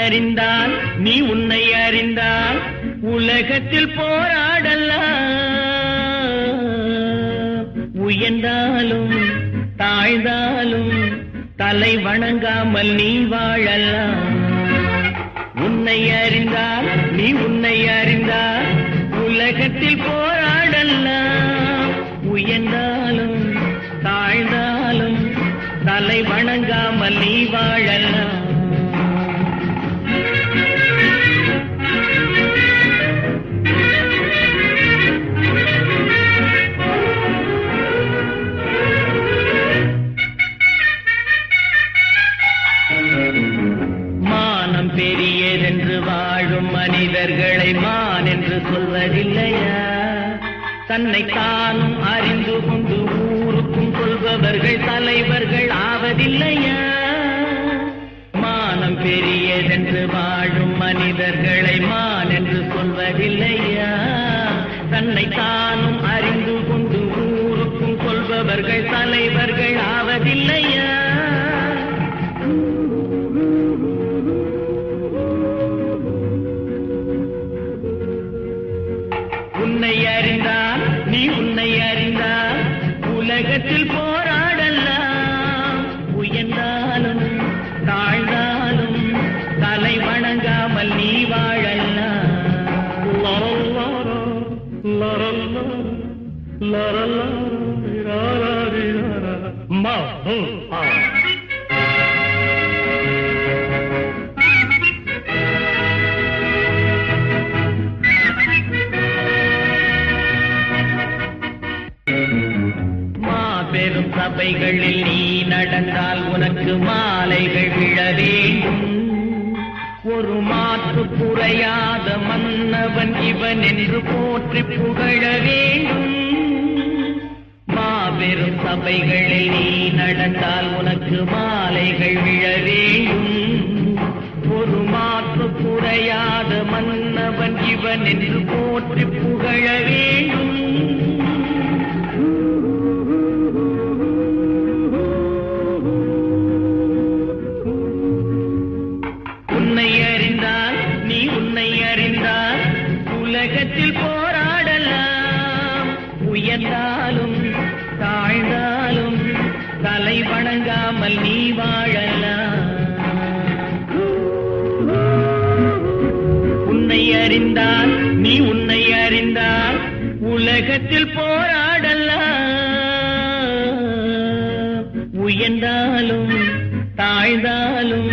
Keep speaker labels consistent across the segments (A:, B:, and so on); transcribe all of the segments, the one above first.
A: அறிந்தால் நீ உன்னை அறிந்தால் உலகத்தில் போராடலாம். உயர்ந்தாலும் தாழ்ந்தாலும் தலை வணங்காமல் நீ வாழலாம். உன்னை அறிந்தால் நீ உன்னை அறிந்தால் உலகத்தில் போராடலாம். உயர்ந்தாலும் தாழ்ந்தாலும் தலை வணங்காமல் நீ வாழலாம். மானம் பெரியதென்று வாழும் மனிதர்களை மான் என்று சொல்வதில்லையா? தன்னை தானும் அறிந்து கொண்டு ஊருக்கும் சொல்பவர்கள் தலைவர்கள் ஆவதில்லையா? மானம் பெரியதென்று வாழும் மனிதர்களை மான் என்று சொல்வதில்லையா? தன்னை தானும் அறிந்து கொண்டு ஊருக்கும் சொல்பவர்கள் தலைவர்கள் ஆவதில்லையா? உன்னை அறிந்தால் நீ உன்னை அறிந்தால் உலகத்தில் போராடலாம். உயர்ந்தாலும் தாழ்ந்தாலும் தலை வணங்காமல் நீ வாழலாம். பெரும் சபைகளில் நீ நடந்தால் உனக்கு மாலைகள் விழ வேண்டும். ஒரு மாற்று குறையாத மன்னவன் இவன் என்று போற்றி புகழ வேண்டும். மாபெரும் சபைகளில் நீ நடந்தால் உனக்கு மாலைகள் விழ வேண்டும். ஒரு மாற்று குறையாத மன்னவன் இவன் என்று போற்றி புகழ வேண்டும். உன்னை அறிந்தால் நீ உன்னை அறிந்தால் உலகத்தில் போராடலாம். உயர்ந்தாலும் தாழ்ந்தாலும் தலை வணங்காமல் நீ வாழலாம். உன்னை அறிந்தால் நீ உன்னை அறிந்தால் உலகத்தில் போராடலாம். உயர்ந்தாலும் தாழ்ந்தாலும்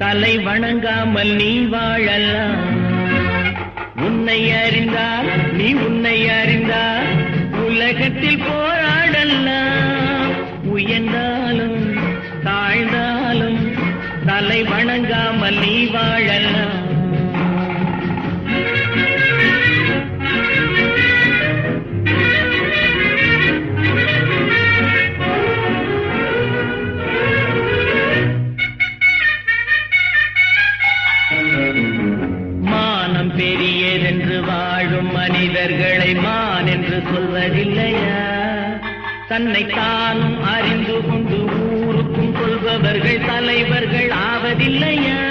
A: தலை வணங்காமல் நீ வாழலாம். உன்னை அறிந்தால் நீ உன்னை அறிந்தால் உலகத்தில் போராடலாம். உயர்ந்தாலும் தாழ்ந்தாலும் தலை வணங்காமல் நீ வாழலாம். மானம் பெரியதென்று வாழும் மனிதர்களை மான் என்று சொல்வதில்லையா? தன்னை தானும் அறிந்து கொண்டு ஊருக்கும் சொல்பவர்கள் தலைவர்கள் ஆவதில்லையா?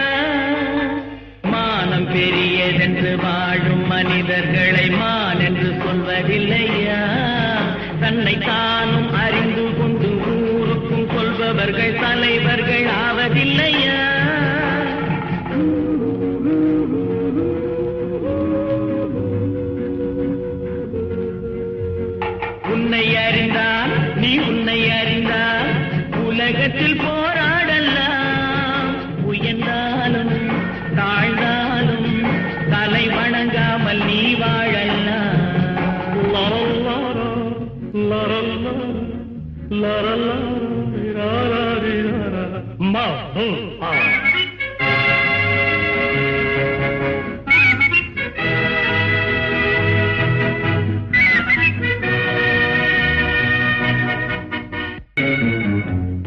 A: மானம் பெரியதென்று வாழும் மனிதர்களை மான் என்று சொல்வதில்லையா? தன்னை தானும் அறிந்து கொண்டு ஊருக்கும் சொல்பவர்கள் தலைவர்கள் ஆவதில்லையா? உன்னை அறிந்தால் நீ உன்னை அறிந்தால் உலகத்தில் போராடலாம். உயர்ந்தாலும் தாழ்ந்தாலும் தலை வணங்காமல் நீ வாழலாம்.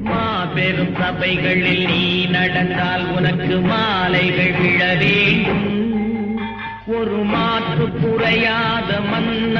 A: மாபெரும் சபைகளில் நீ நடந்தால் உனக்கு மாலைகள் விழ வேண்டும். ஒரு மாற்று குறையாத